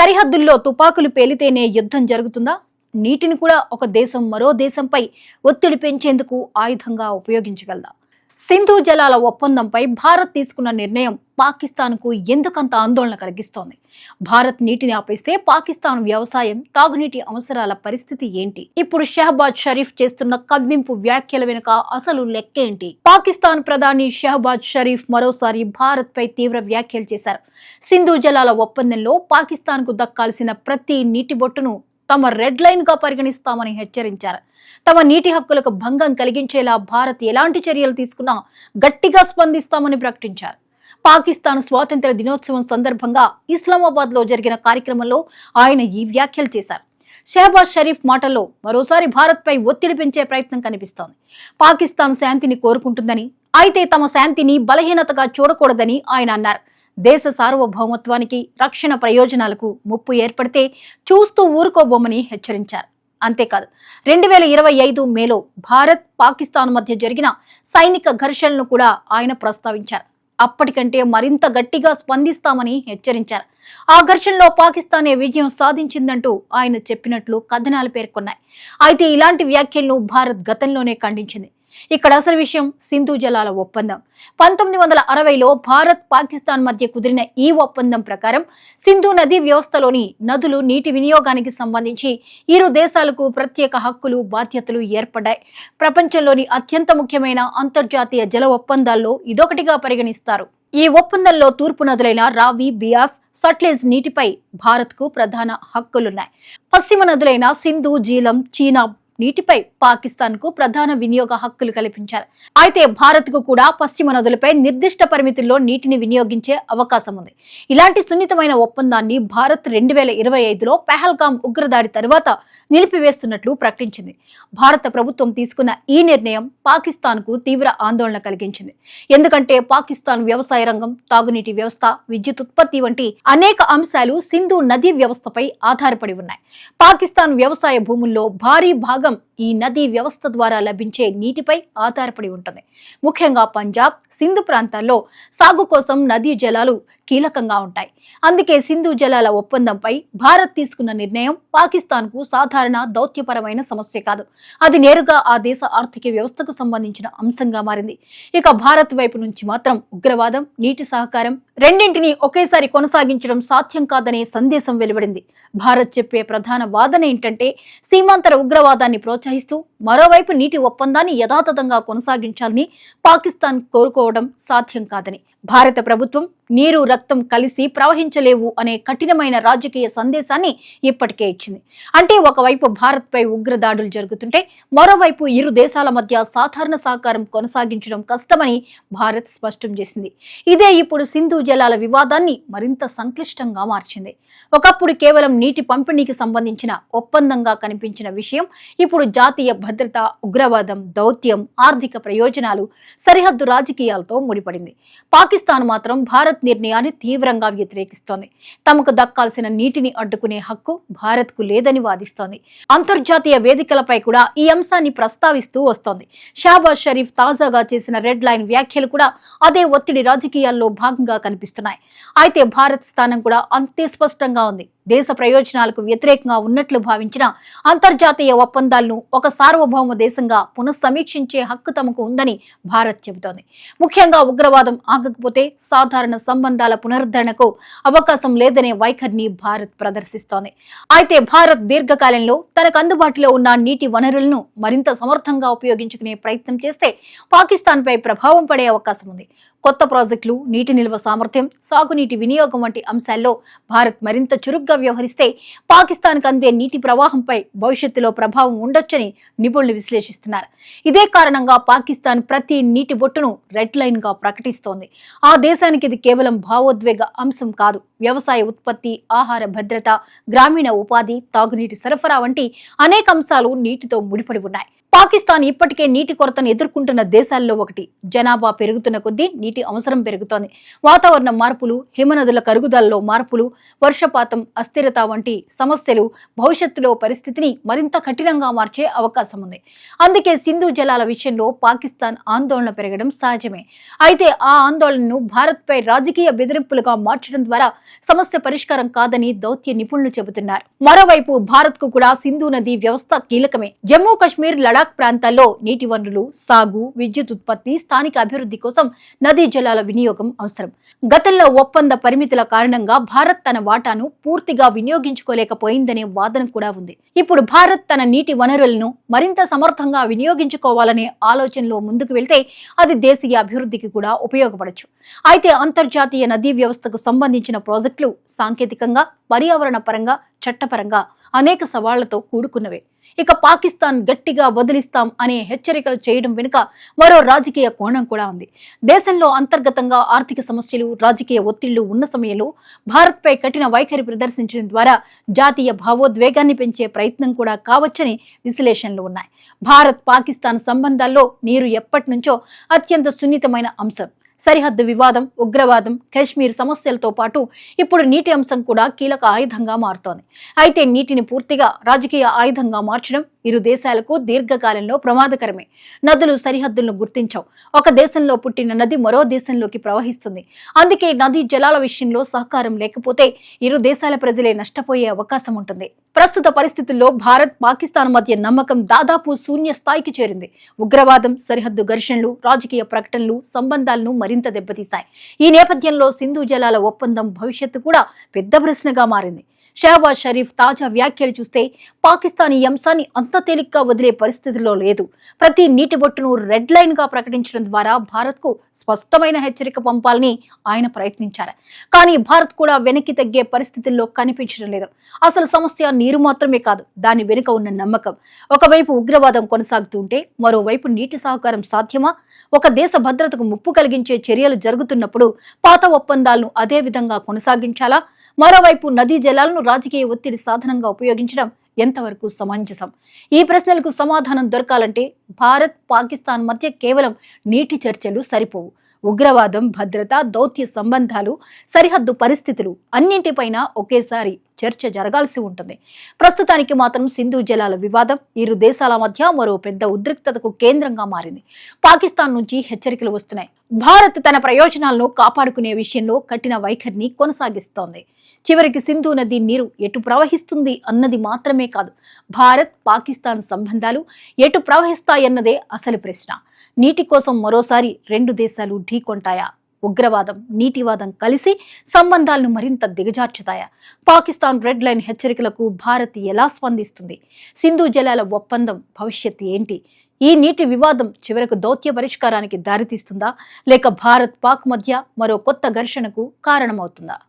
సరిహద్దుల్లో తుపాకులు పేలితేనే యుద్ధం జరుగుతుందా? నీటిని కూడా ఒక దేశం మరో దేశంపై ఒత్తిడి పెంచేందుకు ఆయుధంగా ఉపయోగించగలదా? సింధు జలాల ఒప్పందంపై భారత్ తీసుకున్న నిర్ణయం పాకిస్తాన్కు ఎందుకంత ఆందోళన కలిగిస్తోంది? భారత్ నీటిని ఆపేస్తే పాకిస్తాన్ వ్యవసాయం, తాగునీటి అవసరాల పరిస్థితి ఏంటి? ఇప్పుడు షహబాజ్ షరీఫ్ చేస్తున్న కవ్వింపు వ్యాఖ్యల వెనుక అసలు లెక్కేంటి? పాకిస్తాన్ ప్రధాని షహబాజ్ షరీఫ్ మరోసారి భారత్ పై తీవ్ర వ్యాఖ్యలు చేశారు. సింధు జలాల ఒప్పందంలో పాకిస్తాన్ కు దక్కాల్సిన ప్రతి నీటి బొట్టును తమ రెడ్ లైన్ గా పరిగణిస్తామని హెచ్చరించారు. తమ నీటి హక్కులకు భంగం కలిగించేలా భారత్ ఎలాంటి చర్యలు తీసుకున్నా గట్టిగా స్పందిస్తామని ప్రకటించారు. పాకిస్తాన్ స్వాతంత్ర దినోత్సవం సందర్భంగా ఇస్లామాబాద్ లో జరిగిన కార్యక్రమంలో ఆయన ఈ వ్యాఖ్యలు చేశారు. షహబాజ్ షరీఫ్ మాటల్లో మరోసారి భారత్ పై ఒత్తిడి పెంచే ప్రయత్నం కనిపిస్తోంది. పాకిస్తాన్ శాంతిని కోరుకుంటుందని, అయితే తమ శాంతిని బలహీనతగా చూడకూడదని ఆయన అన్నారు. దేశ సార్వభౌమత్వానికి, రక్షణ ప్రయోజనాలకు ముప్పు ఏర్పడితే చూస్తూ ఊరుకోబోమని హెచ్చరించారు. అంతేకాదు, 2025 మేలో భారత్, పాకిస్తాన్ మధ్య జరిగిన సైనిక ఘర్షణలను కూడా ఆయన ప్రస్తావించారు. అప్పటికంటే మరింత గట్టిగా స్పందిస్తామని హెచ్చరించారు. ఆ ఘర్షణలో పాకిస్తానే విజయం సాధించిందంటూ ఆయన చెప్పినట్లు కథనాలు పేర్కొన్నాయి. అయితే ఇలాంటి వ్యాఖ్యలను భారత్ గతంలోనే ఖండించింది. ఇక్కడ అసలు విషయం సింధు జలాల ఒప్పందం. 1960లో భారత్, పాకిస్తాన్ మధ్య కుదిరిన ఈ ఒప్పందం ప్రకారం సింధు నదీ వ్యవస్థలోని నదులు నీటి వినియోగానికి సంబంధించి ఇరు దేశాలకు ప్రత్యేక హక్కులు, బాధ్యతలు ఏర్పడ్డాయి. ప్రపంచంలోని అత్యంత ముఖ్యమైన అంతర్జాతీయ జల ఒప్పందాల్లో ఇదొకటిగా పరిగణిస్తారు. ఈ ఒప్పందంలో తూర్పు నదులైన రావి, బియాస్, సట్లెజ్ నీటిపై భారత్ కు ప్రధాన హక్కులున్నాయి. పశ్చిమ నదులైన సింధు, జీలం, చీనాబ్ నీటిపై పాకిస్తాన్ కు ప్రధాన వినియోగ హక్కులు కల్పించారు. అయితే భారత్ కు కూడా పశ్చిమ నదులపై నిర్దిష్ట పరిమితుల్లో నీటిని వినియోగించే అవకాశం ఉంది. ఇలాంటి సున్నితమైన ఒప్పందాన్ని భారత్ 2025లో పెహల్గాం ఉగ్రదాడి తరువాత నిలిపివేస్తున్నట్లు ప్రకటించింది. భారత ప్రభుత్వం తీసుకున్న ఈ నిర్ణయం పాకిస్తాన్ కు తీవ్ర ఆందోళన కలిగించింది. ఎందుకంటే పాకిస్తాన్ వ్యవసాయ రంగం, తాగునీటి వ్యవస్థ, విద్యుత్ ఉత్పత్తి వంటి అనేక అంశాలు సింధు నదీ వ్యవస్థపై ఆధారపడి ఉన్నాయి. పాకిస్తాన్ వ్యవసాయ భూముల్లో భారీ భాగం ఈ నదీ వ్యవస్థ ద్వారా లభించే నీటిపై ఆధారపడి ఉంటుంది. ముఖ్యంగా పంజాబ్, సింధు ప్రాంతాల్లో సాగు కోసం నదీ జలాలు కీలకంగా ఉంటాయి. అందుకే సింధు జలాల ఒప్పందంపై భారత్ తీసుకున్న నిర్ణయం పాకిస్తాన్ కు సాధారణ దౌత్యపరమైన సమస్య కాదు. అది నేరుగా ఆ దేశ ఆర్థిక వ్యవస్థకు సంబంధించిన అంశంగా మారింది. ఇక భారత్ వైపు నుంచి మాత్రం ఉగ్రవాదం, నీటి సహకారం రెండింటినీ ఒకేసారి కొనసాగించడం సాధ్యం కాదనే సందేశం వెలువడింది. భారత్ చెప్పే ప్రధాన వాదన ఏంటంటే సీమాంతర ఉగ్రవాదాన్ని ప్రోత్సహిస్తూ మరోవైపు నీటి ఒప్పందాన్ని యథాతథంగా కొనసాగించాలని పాకిస్తాన్ కోరుకోవడం సాధ్యం కాదని. భారత ప్రభుత్వం నీరు, రక్తం కలిసి ప్రవహించలేవు అనే కఠినమైన రాజకీయ సందేశాన్ని ఇప్పటికే ఇచ్చింది. అంటే ఒకవైపు భారత్ పై ఉగ్రదాడులు జరుగుతుంటే మరోవైపు ఇరు దేశాల మధ్య సాధారణ సహకారం కొనసాగించడం కష్టమని భారత్ స్పష్టం చేసింది. ఇదే ఇప్పుడు సింధు జలాల వివాదాన్ని మరింత సంక్లిష్టంగా మార్చింది. ఒకప్పుడు కేవలం నీటి పంపిణీకి సంబంధించిన ఒప్పందంగా కనిపించిన విషయం ఇప్పుడు జాతీయ భద్రత, ఉగ్రవాదం, దౌత్యం, ఆర్థిక ప్రయోజనాలు, సరిహద్దు రాజకీయాలతో ముడిపడింది. పాకిస్తాన్ మాత్రం భారత్ నిర్ణయాన్ని తీవ్రంగా వ్యతిరేకిస్తోంది. తమకు దక్కాల్సిన నీటిని అడ్డుకునే హక్కు భారత్ కు లేదని వాదిస్తోంది. అంతర్జాతీయ వేదికలపై కూడా ఈ అంశాన్ని ప్రస్తావిస్తూ వస్తోంది. షహబాజ్ షరీఫ్ తాజాగా చేసిన రెడ్ లైన్ వ్యాఖ్యలు కూడా అదే ఒత్తిడి రాజకీయాల్లో భాగంగా కనిపిస్తున్నాయి. అయితే భారత్ స్థానం కూడా అంతే స్పష్టంగా ఉంది. దేశ ప్రయోజనాలకు వ్యతిరేకంగా ఉన్నట్లు భావించిన అంతర్జాతీయ ఒప్పందాలను ఒక సార్వభౌమ దేశంగా పునఃసమీక్షించే హక్కు తమకు ఉందని భారత్ చెబుతోంది. ముఖ్యంగా ఉగ్రవాదం ఆగకపోతే సాధారణ సంబంధాల పునరుద్ధరణకు అవకాశం లేదనే వైఖరిని భారత్ ప్రదర్శిస్తోంది. అయితే భారత్ దీర్ఘకాలంలో తనకు అందుబాటులో ఉన్న నీటి వనరులను మరింత సమర్థంగా ఉపయోగించుకునే ప్రయత్నం చేస్తే పాకిస్తాన్ పై ప్రభావం పడే అవకాశం ఉంది. కొత్త ప్రాజెక్టులు, నీటి నిల్వ సామర్థ్యం, సాగునీటి వినియోగం వంటి అంశాల్లో భారత్ మరింత చురుగ్గా వ్యవహరిస్తే పాకిస్తాన్కు అందే నీటి ప్రవాహంపై భవిష్యత్తులో ప్రభావం ఉండొచ్చని నిపుణులు విశ్లేషిస్తున్నారు. ఇదే కారణంగా పాకిస్తాన్ ప్రతి నీటి బొట్టును రెడ్ లైన్ గా ప్రకటిస్తోంది. ఆ దేశానికి ఇది కేవలం భావోద్వేగ అంశం కాదు. వ్యవసాయ ఉత్పత్తి, ఆహార భద్రత, గ్రామీణ ఉపాధి, తాగునీటి సరఫరా వంటి అనేక అంశాలు నీటితో ముడిపడి ఉన్నాయి. పాకిస్తాన్ ఇప్పటికే నీటి కొరతను ఎదుర్కొంటున్న దేశాల్లో ఒకటి. జనాభా పెరుగుతున్న కొద్దీ నీటి అవసరం పెరుగుతోంది. వాతావరణ మార్పులు, హిమనదుల కరుగుదలలో మార్పులు, వర్షపాతం అస్థిరత వంటి సమస్యలు భవిష్యత్తులో పరిస్థితిని మరింత కఠినంగా మార్చే అవకాశం ఉంది. అందుకే సింధు జలాల విషయంలో పాకిస్తాన్ ఆందోళన పెరగడం సహజమే. అయితే ఆ ఆందోళనను భారత్పై రాజకీయ బెదిరింపులుగా మార్చడం ద్వారా సమస్య పరిష్కారం కాదని దౌత్య నిపుణులు చెబుతున్నారు. మరోవైపు భారత్ కు కూడా సింధు నది వ్యవస్థ కీలకమే. జమ్మూ కశ్మీర్, లడాక్ ప్రాంతాల్లో నీటి వనరులు, సాగు, విద్యుత్ ఉత్పత్తి, స్థానిక అభివృద్ధి కోసం నదీ జలాల వినియోగం అవసరం. గతంలో ఒప్పంద పరిమితుల కారణంగా భారత్ తన వాటాను పూర్తిగా వినియోగించుకోలేకపోయిందనే వాదన కూడా ఉంది. ఇప్పుడు భారత్ తన నీటి వనరులను మరింత సమర్థంగా వినియోగించుకోవాలనే ఆలోచనలో ముందుకు వెళ్తే అది దేశీయ అభివృద్ధికి కూడా ఉపయోగపడచ్చు. అయితే అంతర్జాతీయ నదీ వ్యవస్థకు సంబంధించిన ప్రాజెక్టులు సాంకేతికంగా, పర్యావరణ పరంగా, చట్టపరంగా అనేక సవాళ్లతో కూడుకున్నవే. ఇక పాకిస్తాన్ గట్టిగా వదిలిస్తాం అనే హెచ్చరికలు చేయడం వెనుక మరో రాజకీయ కోణం కూడా ఉంది. దేశంలో అంతర్గతంగా ఆర్థిక సమస్యలు, రాజకీయ ఒత్తిళ్లు ఉన్న సమయంలో భారత్పై కఠిన వైఖరి ప్రదర్శించడం ద్వారా జాతీయ భావోద్వేగాన్ని పెంచే ప్రయత్నం కూడా కావచ్చని విశ్లేషణలు ఉన్నాయి. భారత్ పాకిస్తాన్ సంబంధాల్లో నీరు ఎప్పటి నుంచో అత్యంత సున్నితమైన అంశం. సరిహద్దు వివాదం, ఉగ్రవాదం, కశ్మీర్ సమస్యలతో పాటు ఇప్పుడు నీటి అంశం కూడా కీలక ఆయుధంగా మారుతోంది. అయితే నీటిని పూర్తిగా రాజకీయ ఆయుధంగా మార్చడం ఇరు దేశాలకు దీర్ఘకాలంలో ప్రమాదకరమే. నదులు సరిహద్దులను గుర్తించవు. ఒక దేశంలో పుట్టిన నది మరో దేశంలోకి ప్రవహిస్తుంది. అందుకే నదీ జలాల విషయంలో సహకారం లేకపోతే ఇరు దేశాల ప్రజలే నష్టపోయే అవకాశం ఉంటుంది. ప్రస్తుత పరిస్థితుల్లో భారత్, పాకిస్తాన్ మధ్య నమ్మకం దాదాపు శూన్య స్థాయికి చేరింది. ఉగ్రవాదం, సరిహద్దు ఘర్షణలు, రాజకీయ ప్రకటనలు సంబంధాలను మరింత దెబ్బతీశాయి. ఈ నేపథ్యంలో సింధు జలాల ఒప్పందం భవిష్యత్తు కూడా పెద్ద ప్రశ్నగా మారింది. షహబాజ్ షరీఫ్ తాజా వ్యాఖ్యలు చూస్తే పాకిస్తాన్ ఈ అంశాన్ని అంత తేలిగ్గా వదిలే పరిస్థితిలో లేదు. ప్రతి నీటి బొట్టును రెడ్ లైన్ గా ప్రకటించడం ద్వారా భారత్ కు స్పష్టమైన హెచ్చరిక పంపాలని ఆయన ప్రయత్నించారు. కానీ భారత్ కూడా వెనక్కి తగ్గే పరిస్థితుల్లో కనిపించడం లేదు. అసలు సమస్య నీరు మాత్రమే కాదు, దాని వెనుక ఉన్న నమ్మకం. ఒకవైపు ఉగ్రవాదం కొనసాగుతుంటే మరోవైపు నీటి సహకారం సాధ్యమా? ఒక దేశ భద్రతకు ముప్పు కలిగించే చర్యలు జరుగుతున్నప్పుడు పాత ఒప్పందాలను అదే విధంగా కొనసాగించాలా? మరోవైపు నదీ జలాలను రాజకీయ ఒత్తిడి సాధనంగా ఉపయోగించడం ఎంతవరకు సమంజసం? ఈ ప్రశ్నలకు సమాధానం దొరకాలంటే భారత్, పాకిస్తాన్ మధ్య కేవలం నీటి చర్చలు సరిపోవు. ఉగ్రవాదం, భద్రత, దౌత్య సంబంధాలు, సరిహద్దు పరిస్థితులు అన్నింటిపైన ఒకేసారి చర్చ జరగాల్సి ఉంటుంది. ప్రస్తుతానికి మాత్రం సింధు జలాల వివాదం ఇరు దేశాల మధ్య మరో పెద్ద ఉద్రిక్తతకు కేంద్రంగా మారింది. పాకిస్తాన్ నుంచి హెచ్చరికలు వస్తున్నాయి. భారత్ తన ప్రయోజనాలను కాపాడుకునే విషయంలో కఠిన వైఖరిని కొనసాగిస్తోంది. చివరికి సింధు నది నీరు ఎటు ప్రవహిస్తుంది అన్నది మాత్రమే కాదు, భారత్, పాకిస్తాన్ సంబంధాలు ఎటు ప్రవహిస్తాయన్నదే అసలు ప్రశ్న. నీటి కోసం మరోసారి రెండు దేశాలు ఢీకొంటాయా? ఉగ్రవాదం, నీటివాదం కలిసి సంబంధాలను మరింత దిగజార్చుతాయా? పాకిస్తాన్ రెడ్ లైన్ హెచ్చరికలకు భారత్ ఎలా స్పందిస్తుంది? సింధు జలాల ఒప్పందం భవిష్యత్తు ఏంటి? ఈ నీటి వివాదం చివరకు దౌత్య పరిష్కారానికి దారితీస్తుందా, లేక భారత్, పాక్ మధ్య మరో కొత్త ఘర్షణకు కారణమవుతుందా?